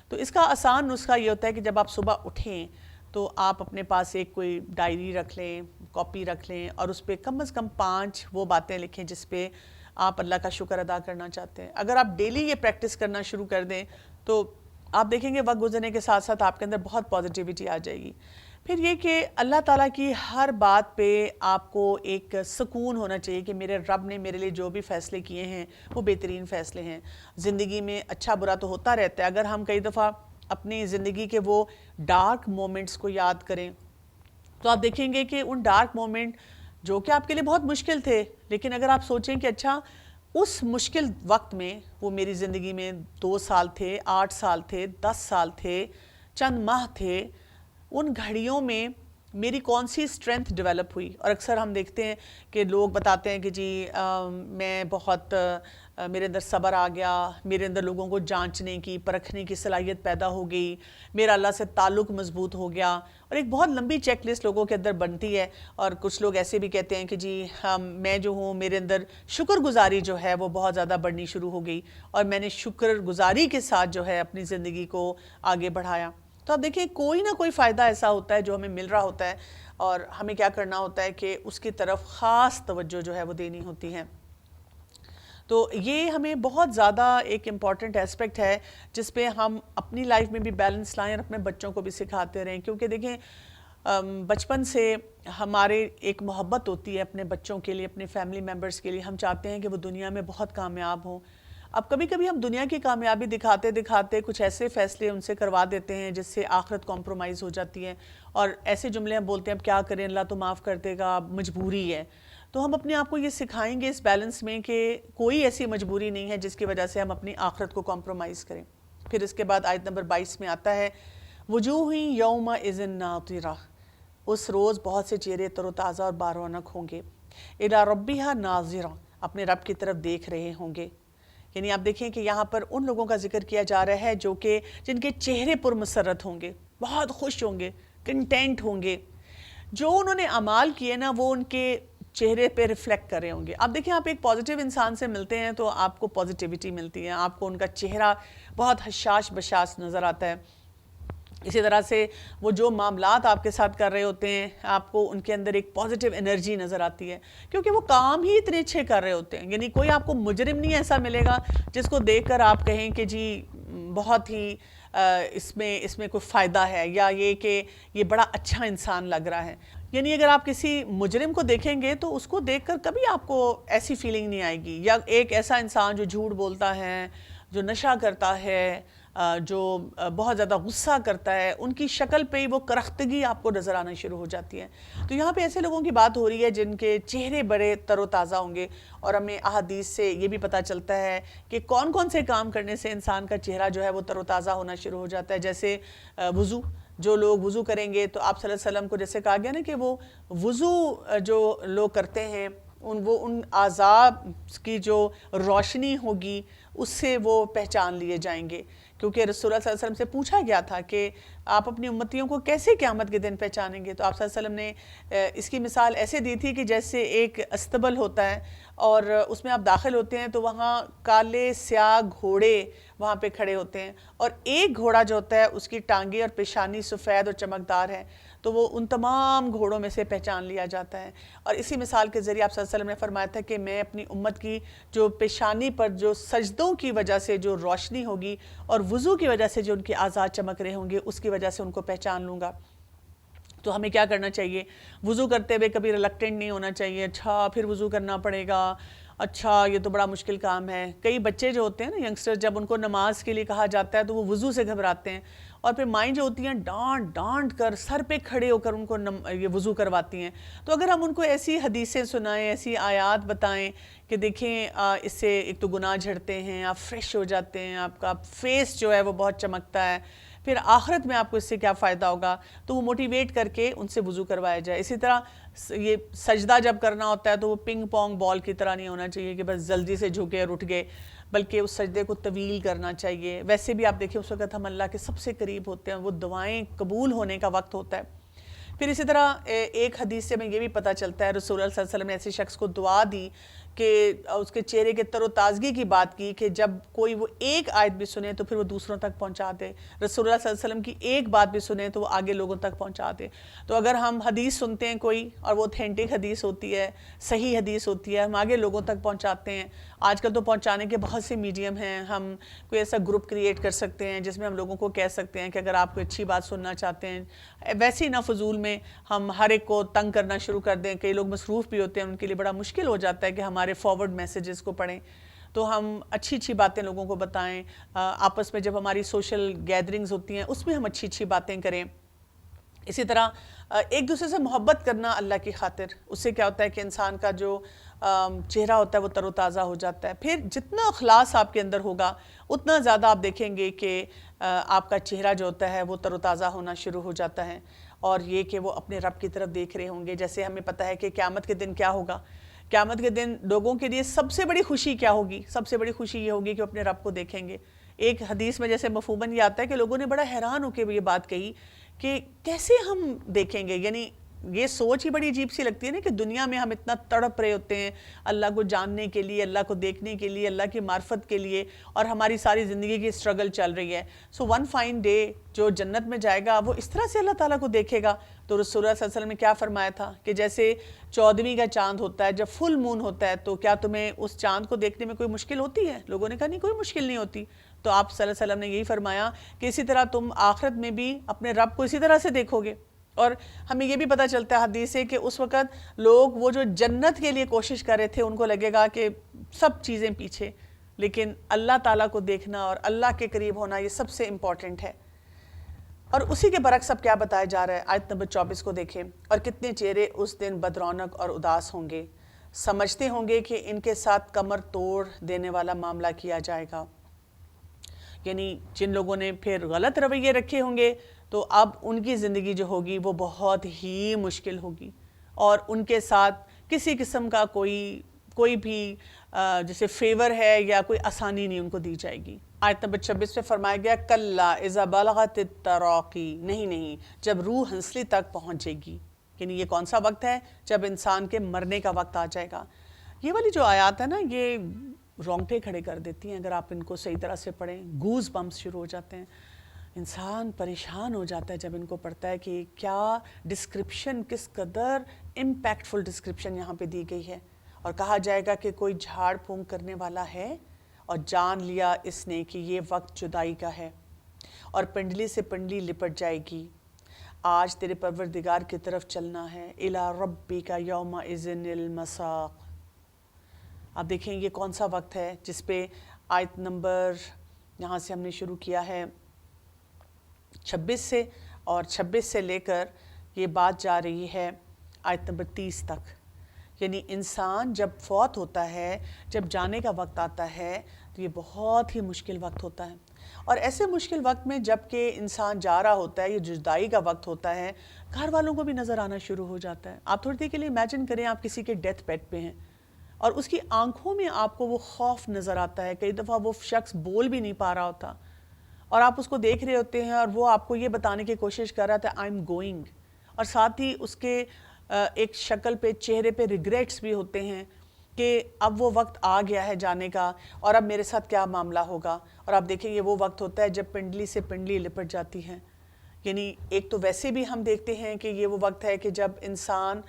تو اس کا آسان نسخہ یہ ہوتا ہے کہ جب آپ صبح اٹھیں تو آپ اپنے پاس ایک کوئی ڈائری رکھ لیں، کاپی رکھ لیں اور اس پہ کم از کم 5 وہ باتیں لکھیں جس پہ آپ اللہ کا شکر ادا کرنا چاہتے ہیں. اگر آپ ڈیلی یہ پریکٹس کرنا شروع کر دیں تو آپ دیکھیں گے وقت گزرنے کے ساتھ ساتھ آپ کے اندر بہت پازیٹیوٹی آ جائے گی. پھر یہ کہ اللہ تعالیٰ کی ہر بات پہ آپ کو ایک سکون ہونا چاہیے کہ میرے رب نے میرے لیے جو بھی فیصلے کیے ہیں وہ بہترین فیصلے ہیں. زندگی میں اچھا برا تو ہوتا رہتا ہے. اگر ہم کئی دفعہ اپنی زندگی کے وہ ڈارک مومنٹس کو یاد کریں تو آپ دیکھیں گے کہ ان ڈارک مومنٹ جو کہ آپ کے لیے بہت مشکل تھے، لیکن اگر آپ سوچیں کہ اچھا اس مشکل وقت میں وہ میری زندگی میں 2 سال تھے، 8 سال تھے، 10 سال تھے، چند ماہ تھے، ان گھڑیوں میں میری کون سی اسٹرینتھ ڈیولپ ہوئی. اور اکثر ہم دیکھتے ہیں کہ لوگ بتاتے ہیں کہ جی میں بہت میرے اندر صبر آ گیا، میرے اندر لوگوں کو جانچنے کی پرکھنے کی صلاحیت پیدا ہو گئی، میرا اللہ سے تعلق مضبوط ہو گیا، اور ایک بہت لمبی چیک لسٹ لوگوں کے اندر بنتی ہے. اور کچھ لوگ ایسے بھی کہتے ہیں کہ جی میں جو ہوں میرے اندر شکر گزاری جو ہے وہ بہت زیادہ بڑھنی شروع ہو گئی اور میں نے شکر گزاری کے ساتھ جو ہے اپنی زندگی کو آگے بڑھایا. تو آپ دیکھیں کوئی نہ کوئی فائدہ ایسا ہوتا ہے جو ہمیں مل رہا ہوتا ہے اور ہمیں کیا کرنا ہوتا ہے کہ اس کی طرف خاص توجہ جو ہے وہ دینی ہوتی ہے. تو یہ ہمیں بہت زیادہ ایک امپورٹنٹ ایسپیکٹ ہے جس پہ ہم اپنی لائف میں بھی بیلنس لائیں اور اپنے بچوں کو بھی سکھاتے رہیں. کیونکہ دیکھیں بچپن سے ہمارے ایک محبت ہوتی ہے اپنے بچوں کے لیے، اپنے فیملی ممبرس کے لیے. ہم چاہتے ہیں کہ وہ دنیا میں بہت کامیاب ہوں. اب کبھی کبھی ہم دنیا کی کامیابی دکھاتے دکھاتے کچھ ایسے فیصلے ان سے کروا دیتے ہیں جس سے آخرت کمپرومائز ہو جاتی ہے، اور ایسے جملے ہم بولتے ہیں اب کیا کریں، اللہ تو معاف کر دے گا، مجبوری ہے. تو ہم اپنے آپ کو یہ سکھائیں گے اس بیلنس میں کہ کوئی ایسی مجبوری نہیں ہے جس کی وجہ سے ہم اپنی آخرت کو کمپرومائز کریں. پھر اس کے بعد آیت نمبر 22 میں آتا ہے وجوہ یومئذ ناظرہ، اس روز بہت سے چہرے تر و تازہ اور بارونق ہوں گے، الی ربہا ناظرہ، اپنے رب کی طرف دیکھ رہے ہوں گے. یعنی آپ دیکھیں کہ یہاں پر ان لوگوں کا ذکر کیا جا رہا ہے جو کہ جن کے چہرے پر مسرت ہوں گے، بہت خوش ہوں گے، کنٹینٹ ہوں گے. جو انہوں نے اعمال کیے نا وہ ان کے چہرے پہ ریفلیکٹ کر رہے ہوں گے. آپ دیکھیں آپ ایک پازیٹیو انسان سے ملتے ہیں تو آپ کو پازیٹیوٹی ملتی ہے، آپ کو ان کا چہرہ بہت حشاش بشاش نظر آتا ہے. اسی طرح سے وہ جو معاملات آپ کے ساتھ کر رہے ہوتے ہیں آپ کو ان کے اندر ایک پازیٹیو انرجی نظر آتی ہے، کیونکہ وہ کام ہی اتنے اچھے کر رہے ہوتے ہیں. یعنی کوئی آپ کو مجرم نہیں ایسا ملے گا جس کو دیکھ کر آپ کہیں کہ جی بہت ہی اس میں کوئی فائدہ ہے، یا یہ کہ یہ بڑا اچھا انسان لگ رہا ہے. یعنی اگر آپ کسی مجرم کو دیکھیں گے تو اس کو دیکھ کر کبھی آپ کو ایسی فیلنگ نہیں آئے گی. یا ایک ایسا انسان جو جھوٹ بولتا ہے، جو نشہ کرتا ہے، جو بہت زیادہ غصہ کرتا ہے، ان کی شکل پہ ہی وہ کرختگی آپ کو نظر آنا شروع ہو جاتی ہے. تو یہاں پہ ایسے لوگوں کی بات ہو رہی ہے جن کے چہرے بڑے تر و تازہ ہوں گے. اور ہمیں احادیث سے یہ بھی پتہ چلتا ہے کہ کون کون سے کام کرنے سے انسان کا چہرہ جو ہے وہ تر و تازہ ہونا شروع ہو جاتا ہے. جیسے وضو، جو لوگ وضو کریں گے تو آپ صلی اللہ علیہ وسلم کو جیسے کہا گیا نا کہ وہ وضو جو لوگ کرتے ہیں ان اعضاء کی جو روشنی ہوگی اس سے وہ پہچان لیے جائیں گے. کیونکہ رسول اللہ صلی اللہ علیہ وسلم سے پوچھا گیا تھا کہ آپ اپنی امتیوں کو کیسے قیامت کے دن پہچانیں گے، تو آپ صلی اللہ علیہ وسلم نے اس کی مثال ایسے دی تھی کہ جیسے ایک استبل ہوتا ہے اور اس میں آپ داخل ہوتے ہیں تو وہاں کالے سیاہ گھوڑے وہاں پہ کھڑے ہوتے ہیں، اور ایک گھوڑا جو ہوتا ہے اس کی ٹانگیں اور پیشانی سفید اور چمکدار ہے، تو وہ ان تمام گھوڑوں میں سے پہچان لیا جاتا ہے. اور اسی مثال کے ذریعے آپ صلی اللہ علیہ وسلم نے فرمایا تھا کہ میں اپنی امت کی جو پیشانی پر جو سجدوں کی وجہ سے جو روشنی ہوگی اور وضو کی وجہ سے جو ان کے اعضاء چمک رہے ہوں گے اس کی وجہ سے ان کو پہچان لوں گا. تو ہمیں کیا کرنا چاہیے؟ وضو کرتے ہوئے کبھی ریلکٹنٹ نہیں ہونا چاہیے. اچھا پھر وضو کرنا پڑے گا، اچھا یہ تو بڑا مشکل کام ہے. کئی بچے جو ہوتے ہیں نا ینگسٹر، جب ان کو نماز کے لیے کہا جاتا ہے تو وہ وضو سے گھبراتے ہیں، اور پھر مائیں جو ہوتی ہیں ڈانٹ ڈانٹ کر سر پہ کھڑے ہو کر ان کو یہ وضو کرواتی ہیں. تو اگر ہم ان کو ایسی حدیثیں سنائیں، ایسی آیات بتائیں کہ دیکھیں اس سے ایک تو گناہ جھڑتے ہیں، آپ فریش ہو جاتے ہیں، آپ کا فیس جو ہے وہ بہت چمکتا ہے، پھر آخرت میں آپ کو اس سے کیا فائدہ ہوگا، تو وہ موٹیویٹ کر کے ان سے وضو کروایا جائے. اسی طرح یہ سجدہ جب کرنا ہوتا ہے تو وہ پنگ پونگ بال کی طرح نہیں ہونا چاہیے کہ بس جلدی سے جھکے اور اٹھ گئے، بلکہ اس سجدے کو طویل کرنا چاہیے. ویسے بھی آپ دیکھیں اس وقت ہم اللہ کے سب سے قریب ہوتے ہیں، وہ دعائیں قبول ہونے کا وقت ہوتا ہے. پھر اسی طرح ایک حدیث سے ہمیں یہ بھی پتہ چلتا ہے رسول اللہ صلی اللہ علیہ وسلم نے ایسے شخص کو دعا دی کہ اس کے چہرے کے تر و تازگی کی بات کی کہ جب کوئی وہ ایک آیت بھی سنے تو پھر وہ دوسروں تک پہنچا دے، رسول اللہ صلی اللہ علیہ وسلم کی ایک بات بھی سنے تو وہ آگے لوگوں تک پہنچا دے۔ تو اگر ہم حدیث سنتے ہیں کوئی اور وہ اوتھینٹک حدیث ہوتی ہے، صحیح حدیث ہوتی ہے، ہم آگے لوگوں تک پہنچاتے ہیں۔ آج کل تو پہنچانے کے بہت سے میڈیم ہیں، ہم کوئی ایسا گروپ کریٹ کر سکتے ہیں جس میں ہم لوگوں کو کہہ سکتے ہیں کہ اگر آپ کوئی اچھی بات سننا چاہتے ہیں، ویسے ہی نہ فضول میں ہم ہر ایک کو تنگ کرنا شروع کر دیں۔ کئی لوگ مصروف بھی ہوتے ہیں، ان کے لیے بڑا مشکل ہو جاتا ہے کہ ہمارے فارورڈ میسیجز کو پڑھیں، تو ہم اچھی اچھی باتیں لوگوں کو بتائیں۔ آپس میں جب ہماری سوشل گیدرنگز ہوتی ہیں اس میں ہم اچھی اچھی باتیں کریں۔ اسی طرح ایک دوسرے سے محبت کرنا اللہ کی خاطر، اس سے کیا ہوتا ہے کہ انسان کا جو چہرہ ہوتا ہے وہ تر و تازہ ہو جاتا ہے۔ پھر جتنا اخلاص آپ کے اندر ہوگا اتنا زیادہ آپ دیکھیں گے کہ آپ کا چہرہ جو ہوتا ہے وہ تر و تازہ ہونا شروع ہو جاتا ہے، اور یہ کہ وہ اپنے رب کی طرف دیکھ رہے ہوں گے۔ جیسے ہمیں پتہ ہے کہ قیامت کے دن کیا ہوگا، قیامت کے دن لوگوں کے لیے سب سے بڑی خوشی کیا ہوگی؟ سب سے بڑی خوشی یہ ہوگی کہ اپنے رب کو دیکھیں گے۔ ایک حدیث میں جیسے مفہوماً یہ آتا ہے کہ لوگوں نے بڑا حیران ہو کے یہ بات کہی کہ کیسے ہم دیکھیں گے، یعنی یہ سوچ ہی بڑی عجیب سی لگتی ہے نا کہ دنیا میں ہم اتنا تڑپ رہے ہوتے ہیں اللہ کو جاننے کے لیے، اللہ کو دیکھنے کے لیے، اللہ کی معرفت کے لیے، اور ہماری ساری زندگی کی اسٹرگل چل رہی ہے۔ سو ون فائن ڈے جو جنت میں جائے گا وہ اس طرح سے اللہ تعالیٰ کو دیکھے گا۔ تو رسول اللہ صلی اللہ علیہ وسلم نے کیا فرمایا تھا کہ جیسے 14ویں کا چاند ہوتا ہے، جب فل مون ہوتا ہے تو کیا تمہیں اس چاند کو دیکھنے میں کوئی مشکل ہوتی ہے؟ لوگوں نے کہا نہیں، کوئی مشکل نہیں ہوتی۔ تو آپ صلی اللہ علیہ وسلم نے یہی فرمایا کہ اسی طرح تم آخرت میں بھی اپنے رب کو اسی طرح سے دیکھو گے۔ اور ہمیں یہ بھی پتہ چلتا ہے حدیث سے کہ اس وقت لوگ وہ جو جنت کے لیے کوشش کر رہے تھے ان کو لگے گا کہ سب چیزیں پیچھے، لیکن اللہ تعالیٰ کو دیکھنا اور اللہ کے قریب ہونا یہ سب سے امپورٹنٹ ہے۔ اور اسی کے برعکس اب کیا بتایا جا رہا ہے، آیت نمبر 24 کو دیکھیں۔ اور کتنے چہرے اس دن بدرونق اور اداس ہوں گے، سمجھتے ہوں گے کہ ان کے ساتھ کمر توڑ دینے والا معاملہ کیا جائے گا۔ یعنی جن لوگوں نے پھر غلط رویے رکھے ہوں گے تو اب ان کی زندگی جو ہوگی وہ بہت ہی مشکل ہوگی، اور ان کے ساتھ کسی قسم کا کوئی بھی جیسے فیور ہے یا کوئی آسانی نہیں ان کو دی جائے گی۔ آیت نمبر 26 میں فرمایا گیا کلا اذا بلغت التراقی، نہیں جب روح ہنسلی تک پہنچے گی۔ یعنی یہ کون سا وقت ہے؟ جب انسان کے مرنے کا وقت آ جائے گا۔ یہ والی جو آیات ہے نا یہ رونگٹے کھڑے کر دیتی ہیں اگر آپ ان کو صحیح طرح سے پڑھیں، گوز بمپس شروع ہو جاتے ہیں، انسان پریشان ہو جاتا ہے جب ان کو پڑھتا ہے کہ کیا ڈسکرپشن، کس قدر امپیکٹفل ڈسکرپشن یہاں پہ دی گئی ہے۔ اور کہا جائے گا کہ کوئی جھاڑ پھونک کرنے والا ہے اور جان لیا اس نے کہ یہ وقت جدائی کا ہے، اور پنڈلی سے پنڈلی لپٹ جائے گی، آج تیرے پروردگار کی طرف چلنا ہے، الی ربک یومئذ المساق۔ آپ دیکھیں یہ کون سا وقت ہے جس پہ آیت نمبر یہاں سے ہم نے شروع کیا ہے 26 سے، اور 26 سے لے کر یہ بات جا رہی ہے آیت نمبر 30 تک۔ یعنی انسان جب فوت ہوتا ہے، جب جانے کا وقت آتا ہے تو یہ بہت ہی مشکل وقت ہوتا ہے، اور ایسے مشکل وقت میں جب کہ انسان جا رہا ہوتا ہے، یہ جدائی کا وقت ہوتا ہے، گھر والوں کو بھی نظر آنا شروع ہو جاتا ہے۔ آپ تھوڑی دیر کے لیے امیجن کریں آپ کسی کے ڈیتھ بیڈ پہ ہیں اور اس کی آنکھوں میں آپ کو وہ خوف نظر آتا ہے، کئی دفعہ وہ شخص بول بھی نہیں پا رہا ہوتا اور آپ اس کو دیکھ رہے ہوتے ہیں اور وہ آپ کو یہ بتانے کی کوشش کر رہا تھا آئی ایم گوئنگ، اور ساتھ ہی اس کے ایک شکل پہ، چہرے پہ ریگریٹس بھی ہوتے ہیں کہ اب وہ وقت آ گیا ہے جانے کا اور اب میرے ساتھ کیا معاملہ ہوگا۔ اور آپ دیکھیں یہ وہ وقت ہوتا ہے جب پنڈلی سے پنڈلی لپٹ جاتی ہیں۔ یعنی ایک تو ویسے بھی ہم دیکھتے ہیں کہ یہ وہ وقت ہے کہ جب انسان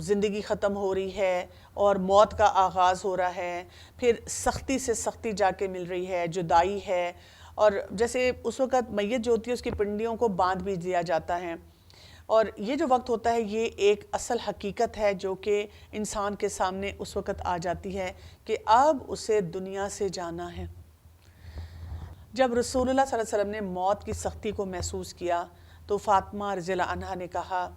زندگی ختم ہو رہی ہے اور موت کا آغاز ہو رہا ہے، پھر سختی سے سختی جا کے مل رہی ہے، جدائی ہے، اور جیسے اس وقت میت جو ہوتی ہے اس کی پنڈلیوں کو باندھ بھی دیا جاتا ہے۔ اور یہ جو وقت ہوتا ہے یہ ایک اصل حقیقت ہے جو کہ انسان کے سامنے اس وقت آ جاتی ہے کہ اب اسے دنیا سے جانا ہے۔ جب رسول اللہ صلی اللہ علیہ وسلم نے موت کی سختی کو محسوس کیا تو فاطمہ رضی اللہ عنہا نے کہا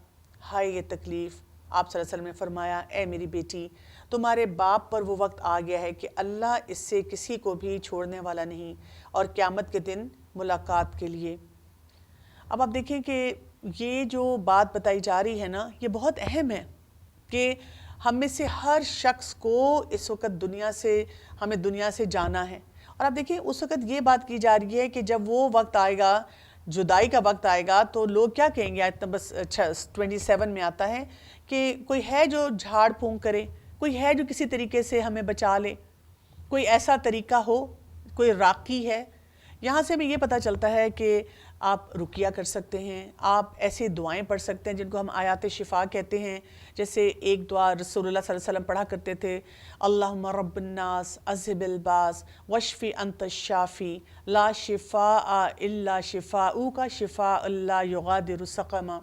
ہائے یہ تکلیف۔ آپ صلی اللہ علیہ وسلم نے فرمایا اے میری بیٹی، تمہارے باپ پر وہ وقت آ گیا ہے کہ اللہ اس سے کسی کو بھی چھوڑنے والا نہیں، اور قیامت کے دن ملاقات کے لیے۔ اب آپ دیکھیں کہ یہ جو بات بتائی جا رہی ہے نا یہ بہت اہم ہے کہ ہم میں سے ہر شخص کو اس وقت ہمیں دنیا سے جانا ہے۔ اور آپ دیکھیں اس وقت یہ بات کی جا رہی ہے کہ جب وہ وقت آئے گا، جدائی کا وقت آئے گا، تو لوگ کیا کہیں گے؟ آیت نمبر 27 میں آتا ہے کہ کوئی ہے جو جھاڑ پھونک کرے، کوئی ہے جو کسی طریقے سے ہمیں بچا لے، کوئی ایسا طریقہ ہو، کوئی راقی ہے؟ یہاں سے ہمیں یہ پتہ چلتا ہے کہ آپ رقیہ کر سکتے ہیں، آپ ایسی دعائیں پڑھ سکتے ہیں جن کو ہم آیات شفا کہتے ہیں. جیسے ایک دعا رسول اللہ صلی اللہ علیہ وسلم پڑھا کرتے تھے، اللہم رب الناس اذہب الباس واشفی انت الشافی لا شفاء الا شفاؤک شفاء لا یغادر سقما.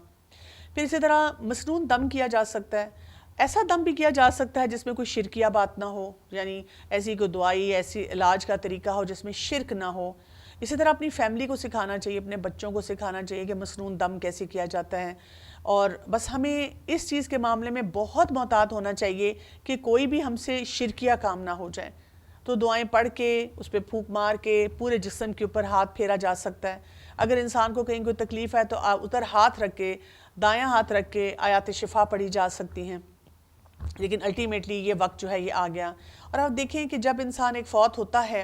پھر اسی طرح مسنون دم کیا جا سکتا ہے. ایسا دم بھی کیا جا سکتا ہے جس میں کوئی شرکیہ بات نہ ہو، یعنی ایسی کوئی دوائی، ایسی علاج کا طریقہ ہو جس میں شرک نہ ہو. اسی طرح اپنی فیملی کو سکھانا چاہیے، اپنے بچوں کو سکھانا چاہیے کہ مسنون دم کیسے کیا جاتا ہے. اور بس ہمیں اس چیز کے معاملے میں بہت محتاط ہونا چاہیے کہ کوئی بھی ہم سے شرکیہ کام نہ ہو جائے. تو دعائیں پڑھ کے اس پہ پھونک مار کے پورے جسم کے اوپر ہاتھ پھیرا جا سکتا ہے. اگر انسان کو کہیں کوئی تکلیف ہے تو ادھر ہاتھ رکھ کے، دایاں ہاتھ رکھ کے آیات شفا پڑھی جا سکتی ہیں. لیکن الٹیمیٹلی یہ وقت جو ہے یہ آ گیا. اور آپ دیکھیں کہ جب انسان ایک فوت ہوتا ہے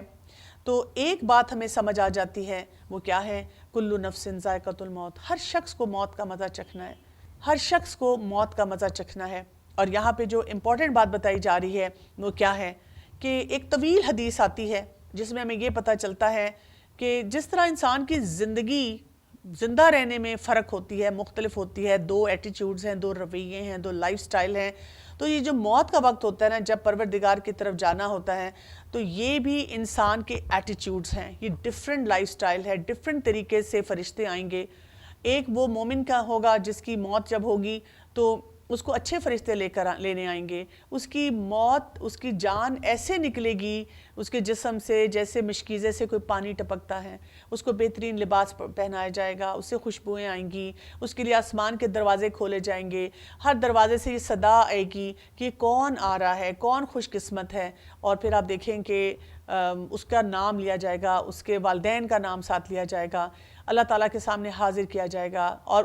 تو ایک بات ہمیں سمجھ آ جاتی ہے، وہ کیا ہے؟ کل نفس ذائقۃ الموت. ہر شخص کو موت کا مزہ چکھنا ہے، ہر شخص کو موت کا مزہ چکھنا ہے. اور یہاں پہ جو امپورٹنٹ بات بتائی جا رہی ہے وہ کیا ہے کہ ایک طویل حدیث آتی ہے جس میں ہمیں یہ پتہ چلتا ہے کہ جس طرح انسان کی زندگی زندہ رہنے میں فرق ہوتی ہے، مختلف ہوتی ہے، دو ایٹیچیوڈز ہیں، دو رویے ہیں، دو لائف سٹائل ہیں. تو یہ جو موت کا وقت ہوتا ہے نا، جب پروردگار کی طرف جانا ہوتا ہے، تو یہ بھی انسان کے ایٹیچیوڈز ہیں. یہ ڈیفرنٹ لائف سٹائل ہے، ڈیفرنٹ طریقے سے فرشتے آئیں گے. ایک وہ مومن کا ہوگا جس کی موت جب ہوگی تو اس کو اچھے فرشتے لینے آئیں گے. اس کی موت، اس کی جان ایسے نکلے گی اس کے جسم سے جیسے مشکیزے سے کوئی پانی ٹپکتا ہے. اس کو بہترین لباس پہنایا جائے گا، اس سے خوشبوئیں آئیں گی، اس کے لیے آسمان کے دروازے کھولے جائیں گے. ہر دروازے سے یہ صدا آئے گی کہ کون آ رہا ہے، کون خوش قسمت ہے. اور پھر آپ دیکھیں کہ اس کا نام لیا جائے گا، اس کے والدین کا نام ساتھ لیا جائے گا، اللہ تعالیٰ کے سامنے حاضر کیا جائے گا اور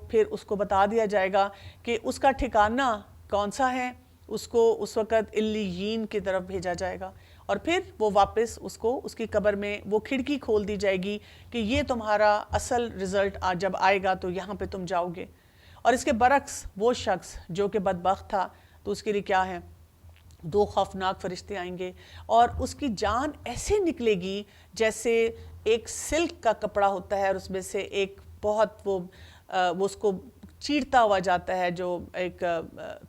پھر اس کو بتا دیا جائے گا کہ اس کا ٹھکانہ کون سا ہے. اس کو اس وقت علیین کی طرف بھیجا جائے گا اور پھر وہ واپس اس کی قبر میں وہ کھڑکی کھول دی جائے گی کہ یہ تمہارا اصل رزلٹ جب آئے گا تو یہاں پہ تم جاؤ گے. اور اس کے برعکس وہ شخص جو کہ بدبخت تھا تو اس کے لیے کیا ہے؟ دو خوفناک فرشتے آئیں گے اور اس کی جان ایسے نکلے گی جیسے ایک سلک کا کپڑا ہوتا ہے اور اس میں سے ایک بہت وہ اس کو چیرتا ہوا جاتا ہے، جو ایک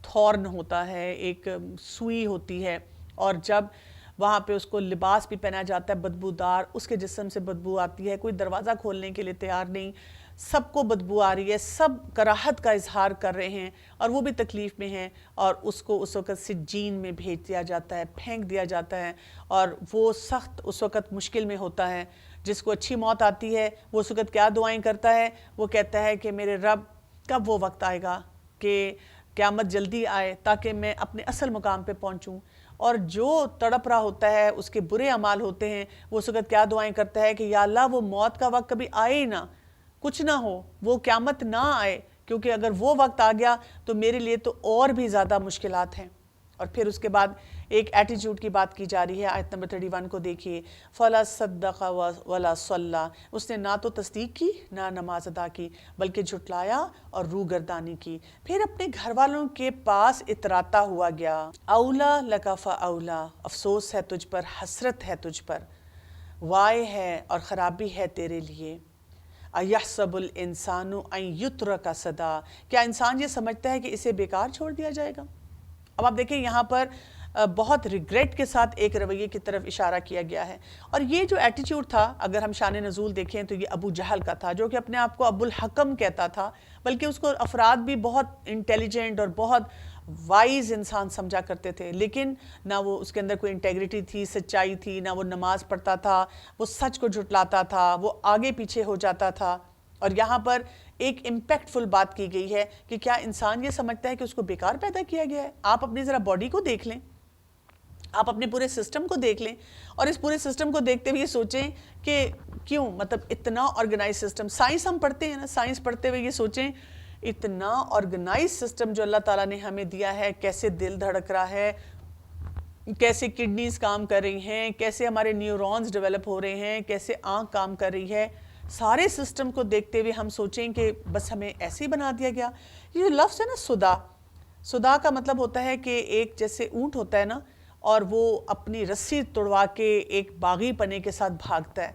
تھورن ہوتا ہے، ایک سوئی ہوتی ہے. اور جب وہاں پہ اس کو لباس بھی پہنا جاتا ہے بدبودار، اس کے جسم سے بدبو آتی ہے، کوئی دروازہ کھولنے کے لیے تیار نہیں، سب کو بدبو آ رہی ہے، سب کراہت کا اظہار کر رہے ہیں اور وہ بھی تکلیف میں ہیں. اور اس کو اس وقت سجین میں بھیج دیا جاتا ہے، پھینک دیا جاتا ہے اور وہ سخت اس وقت مشکل میں ہوتا ہے. جس کو اچھی موت آتی ہے وہ اس وقت کیا دعائیں کرتا ہے؟ وہ کہتا ہے کہ میرے رب کب وہ وقت آئے گا کہ قیامت جلدی آئے تاکہ میں اپنے اصل مقام پہ پہنچوں. اور جو تڑپ رہا ہوتا ہے، اس کے برے اعمال ہوتے ہیں، وہ اس وقت کیا دعائیں کرتا ہے کہ یا اللہ وہ موت کا وقت کبھی آئے ہی نہ، کچھ نہ ہو، وہ قیامت نہ آئے، کیونکہ اگر وہ وقت آ گیا تو میرے لیے تو اور بھی زیادہ مشکلات ہیں. اور پھر اس کے بعد ایک ایٹیٹیوڈ کی بات کی جا رہی ہے. آیت نمبر 31 کو دیکھیے، فَلَا صَدَّقَ وَلَا صَلَّى. اس نے نہ تو تصدیق کی نہ نماز ادا کی بلکہ جھٹلایا اور روگردانی کی. پھر اپنے گھر والوں کے پاس اتراتا ہوا گیا. اولا لک فاولا. افسوس ہے تجھ پر، حسرت ہے تجھ پر، وائے ہے اور خرابی ہے تیرے لیے. اَيَحْسَبُ الْإِنسَانُ أَن يُتْرَكَ سَدًا. کیا انسان یہ سمجھتا ہے کہ اسے بیکار چھوڑ دیا جائے گا؟ اب آپ دیکھیں یہاں پر بہت ریگریٹ کے ساتھ ایک رویے کی طرف اشارہ کیا گیا ہے. اور یہ جو ایٹیٹیوڈ تھا، اگر ہم شان نزول دیکھیں تو یہ ابو جہل کا تھا، جو کہ اپنے آپ کو ابو الحکم کہتا تھا، بلکہ اس کو افراد بھی بہت انٹیلیجنٹ اور بہت وائز انسان سمجھا کرتے تھے. لیکن نہ وہ اس کے اندر کوئی انٹیگریٹی تھی، سچائی تھی، نہ وہ نماز پڑھتا تھا، وہ سچ کو جھٹلاتا تھا، وہ آگے پیچھے ہو جاتا تھا. اور یہاں پر ایک امپیکٹفل بات کی گئی ہے کہ کیا انسان یہ سمجھتا ہے کہ اس کو بیکار پیدا کیا گیا ہے؟ آپ اپنی ذرا باڈی کو دیکھ لیں، آپ اپنے پورے سسٹم کو دیکھ لیں اور اس پورے سسٹم کو دیکھتے ہوئے یہ سوچیں کہ کیوں، مطلب اتنا آرگنائز سسٹم. سائنس ہم پڑھتے ہیں نا، سائنس پڑھتے ہوئے یہ سوچیں اتنا آرگنائز سسٹم جو اللہ تعالیٰ نے ہمیں دیا ہے، کیسے دل دھڑک رہا ہے، کیسے کڈنیز کام کر رہی ہیں، کیسے ہمارے نیورونز ڈیولپ ہو رہے ہیں، کیسے آنکھ کام کر رہی ہے. سارے سسٹم کو دیکھتے ہوئے ہم سوچیں کہ بس ہمیں ایسے ہی بنا دیا گیا. یہ جو لفظ ہے نا صدا، صدا کا مطلب ہوتا ہے کہ ایک جیسے اونٹ ہوتا ہے نا، اور وہ اپنی رسی توڑوا کے ایک باغی پنے کے ساتھ بھاگتا ہے،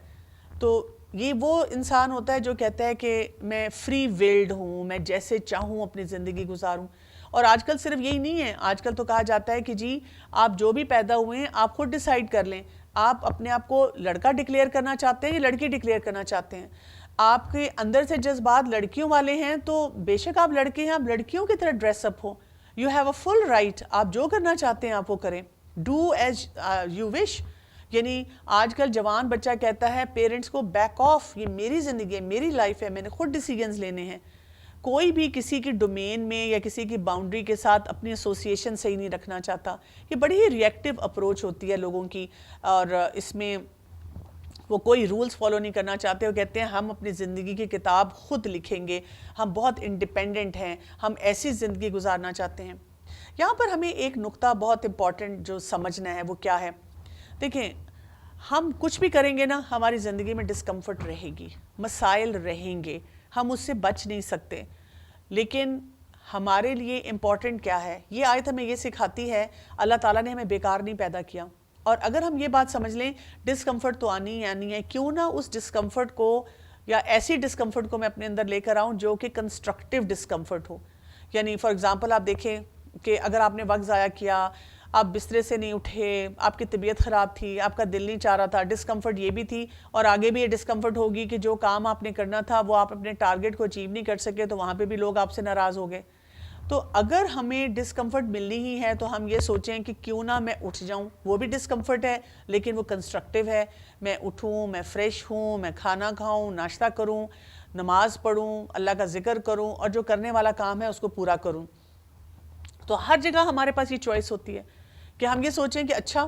تو یہ وہ انسان ہوتا ہے جو کہتا ہے کہ میں فری ویلڈ ہوں، میں جیسے چاہوں اپنی زندگی گزاروں۔ اور آج کل صرف یہی نہیں ہے، آج کل تو کہا جاتا ہے کہ جی آپ جو بھی پیدا ہوئے ہیں آپ خود ڈیسائیڈ کر لیں، آپ اپنے آپ کو لڑکا ڈکلیئر کرنا چاہتے ہیں یا لڑکی ڈکلیئر کرنا چاہتے ہیں۔ آپ کے اندر سے جذبات لڑکیوں والے ہیں تو بے شک آپ لڑکے ہیں، آپ لڑکیوں کی طرح ڈریس اپ ہو، you have a full right, آپ جو کرنا چاہتے ہیں آپ وہ کریں، ڈو ایز یو وش۔ یعنی آج کل جوان بچہ کہتا ہے پیرنٹس کو بیک آف، یہ میری زندگی ہے، میری لائف ہے، میں نے خود ڈیسیجنز لینے ہیں۔ کوئی بھی کسی کی ڈومین میں یا کسی کی باؤنڈری کے ساتھ اپنی ایسوسیشن صحیح نہیں رکھنا چاہتا۔ یہ بڑی ہی ریئیکٹیو اپروچ ہوتی ہے لوگوں کی، اور اس میں وہ کوئی رولز فالو نہیں کرنا چاہتے، وہ کہتے ہیں ہم اپنی زندگی کی کتاب خود لکھیں گے، ہم بہت انڈیپینڈنٹ ہیں، ہم ایسی زندگی گزارنا چاہتے ہیں۔ یہاں پر ہمیں ایک نقطہ بہت امپورٹنٹ جو سمجھنا ہے وہ کیا ہے؟ دیکھیں، ہم کچھ بھی کریں گے نا ہماری زندگی میں ڈسکمفرٹ رہے گی، مسائل رہیں گے، ہم اس سے بچ نہیں سکتے، لیکن ہمارے لیے امپورٹنٹ کیا ہے؟ یہ آیت ہمیں یہ سکھاتی ہے اللہ تعالیٰ نے ہمیں بیکار نہیں پیدا کیا، اور اگر ہم یہ بات سمجھ لیں ڈسکمفرٹ تو آنی ہی آنی ہے، کیوں نہ اس ڈسکمفرٹ کو یا ایسی ڈسکمفرٹ کو میں اپنے اندر لے کر آؤں جو کہ کنسٹرکٹیو ڈسکمفرٹ ہو۔ یعنی فار ایگزامپل آپ دیکھیں کہ اگر آپ نے وقت ضائع کیا، آپ بسترے سے نہیں اٹھے، آپ کی طبیعت خراب تھی، آپ کا دل نہیں چاہ رہا تھا، ڈسکمفرٹ یہ بھی تھی، اور آگے بھی یہ ڈسکمفرٹ ہوگی کہ جو کام آپ نے کرنا تھا وہ آپ اپنے ٹارگٹ کو اچیو نہیں کر سکے، تو وہاں پہ بھی لوگ آپ سے ناراض ہو گئے۔ تو اگر ہمیں ڈسکمفرٹ ملنی ہی ہے تو ہم یہ سوچیں کہ کیوں نہ میں اٹھ جاؤں، وہ بھی ڈسکمفرٹ ہے لیکن وہ کنسٹرکٹیو ہے، میں اٹھوں، میں فریش ہوں، میں کھانا کھاؤں، ناشتہ کروں، نماز پڑھوں، اللہ کا ذکر کروں، اور جو کرنے والا کام ہے اس کو پورا کروں۔ تو ہر جگہ ہمارے پاس یہ چوائس ہوتی ہے کہ ہم یہ سوچیں کہ اچھا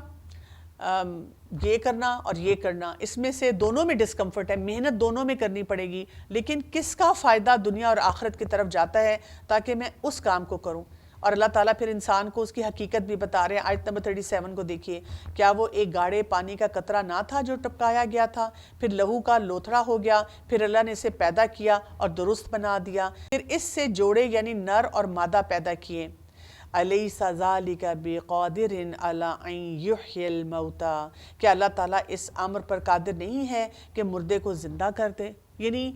یہ کرنا اور یہ کرنا، اس میں سے دونوں میں ڈسکمفرٹ ہے، محنت دونوں میں کرنی پڑے گی، لیکن کس کا فائدہ دنیا اور آخرت کی طرف جاتا ہے تاکہ میں اس کام کو کروں۔ اور اللہ تعالیٰ پھر انسان کو اس کی حقیقت بھی بتا رہے ہیں۔ آیت نمبر 37 کو دیکھیے، کیا وہ ایک گاڑے پانی کا قطرہ نہ تھا جو ٹپکایا گیا تھا، پھر لہو کا لوتھڑا ہو گیا، پھر اللہ نے اسے پیدا کیا اور درست بنا دیا، پھر اس سے جوڑے یعنی نر اور مادہ پیدا کیے۔ الیس ذالک بقادر علی ان یحیی الموتى، کہ اللہ تعالیٰ اس امر پر قادر نہیں ہے کہ مردے کو زندہ کر دے۔ یعنی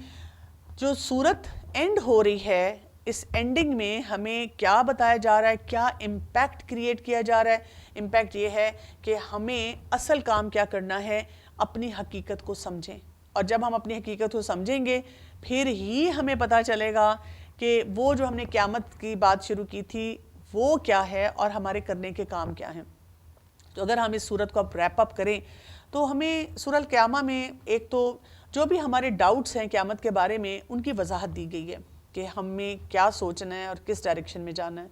جو صورت اینڈ ہو رہی ہے، اس اینڈنگ میں ہمیں کیا بتایا جا رہا ہے، کیا امپیکٹ کریٹ کیا جا رہا ہے؟ امپیکٹ یہ ہے کہ ہمیں اصل کام کیا کرنا ہے، اپنی حقیقت کو سمجھیں، اور جب ہم اپنی حقیقت کو سمجھیں گے پھر ہی ہمیں پتہ چلے گا کہ وہ جو ہم نے قیامت کی بات شروع کی تھی وہ کیا ہے اور ہمارے کرنے کے کام کیا ہیں۔ تو اگر ہم اس صورت کو اب ریپ اپ کریں تو ہمیں سورہ القیامہ میں ایک تو جو بھی ہمارے ڈاؤٹس ہیں قیامت کے بارے میں ان کی وضاحت دی گئی ہے کہ ہمیں کیا سوچنا ہے اور کس ڈائریکشن میں جانا ہے۔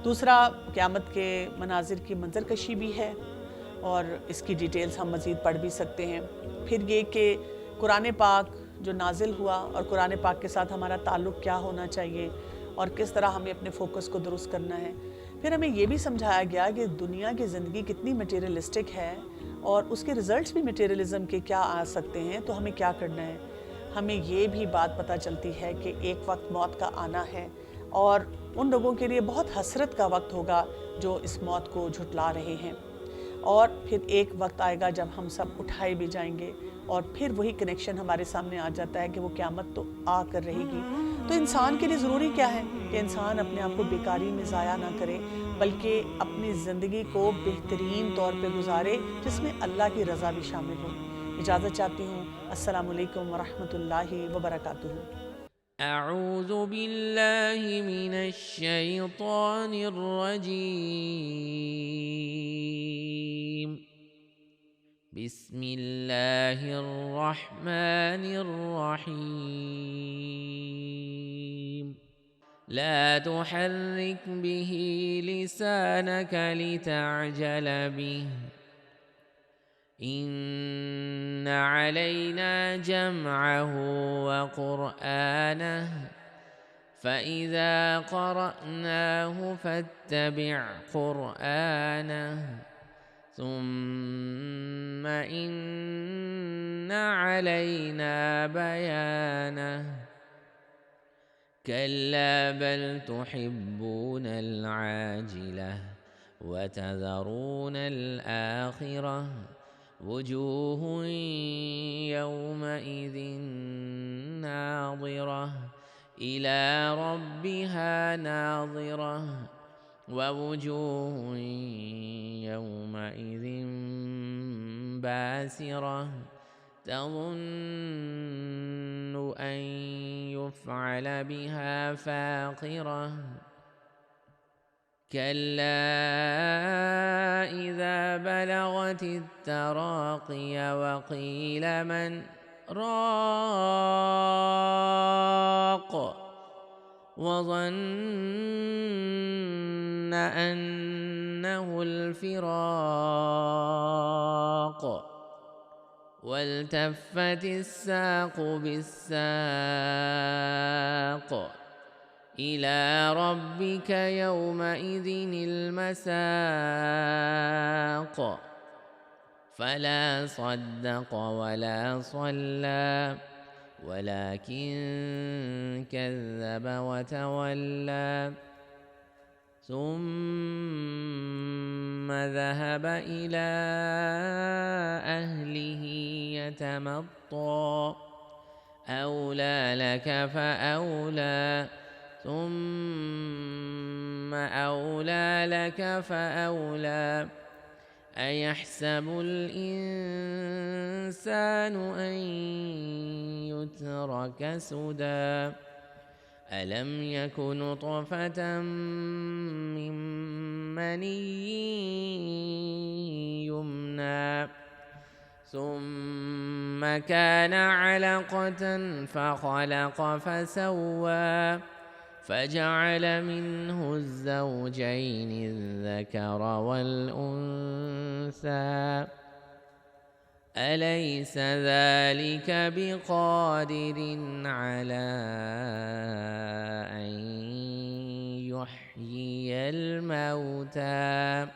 دوسرا، قیامت کے مناظر کی منظر کشی بھی ہے اور اس کی ڈیٹیلز ہم مزید پڑھ بھی سکتے ہیں۔ پھر یہ کہ قرآن پاک جو نازل ہوا اور قرآن پاک کے ساتھ ہمارا تعلق کیا ہونا چاہیے اور کس طرح ہمیں اپنے فوکس کو درست کرنا ہے۔ پھر ہمیں یہ بھی سمجھایا گیا کہ دنیا کی زندگی کتنی مٹیریلسٹک ہے اور اس کے ریزلٹس بھی مٹیریلزم کے کیا آ سکتے ہیں، تو ہمیں کیا کرنا ہے۔ ہمیں یہ بھی بات پتہ چلتی ہے کہ ایک وقت موت کا آنا ہے، اور ان لوگوں کے لیے بہت حسرت کا وقت ہوگا جو اس موت کو جھٹلا رہے ہیں، اور پھر ایک وقت آئے گا جب ہم سب اٹھائے بھی جائیں گے، اور پھر وہی کنیکشن ہمارے سامنے آ جاتا ہے کہ وہ قیامت تو آ کر رہے گی۔ تو انسان کے لیے ضروری کیا ہے کہ انسان اپنے آپ کو بیکاری میں ضائع نہ کرے، بلکہ اپنی زندگی کو بہترین طور پہ گزارے جس میں اللہ کی رضا بھی شامل ہو۔ اجازت چاہتی ہوں۔ السلام علیکم ورحمۃ اللہ وبرکاتہ۔ اعوذ باللہ من الشیطان الرجیم، بسم اللہ الرحمن الرحیم، لا تحرک به لسانک لتعجل به، ان علینا جمعه وقرآنه، فإذا قرأناه فاتبع قرآنه، ثم إن علينا بيانه، كلا بل تحبون العاجلة وتذرون الآخرة وجوه يومئذ ناظرة إلى ربها ناظرة ووجوه يومئذ باسرة تظن أن يفعل بها فاقرة كلا إذا بلغت التراقي وقيل من راق وظن أنه الفراق والتفت الساق بالساق إلى ربك يومئذ المساق فلا صدق ولا صلى ولكن كذب وتولى ثم ذهب إلى أهله يتمطى أولى لك فأولى ثم أولى لك فأولى أيحسب الإنسان أن يترك سدى ألم يك نطفة من مني يمنى ثم كان علقة فخلق فسوى فجعل منه الزوجين الذكر والأنثى أليس ذلك بقادر على أن يحيي الموتى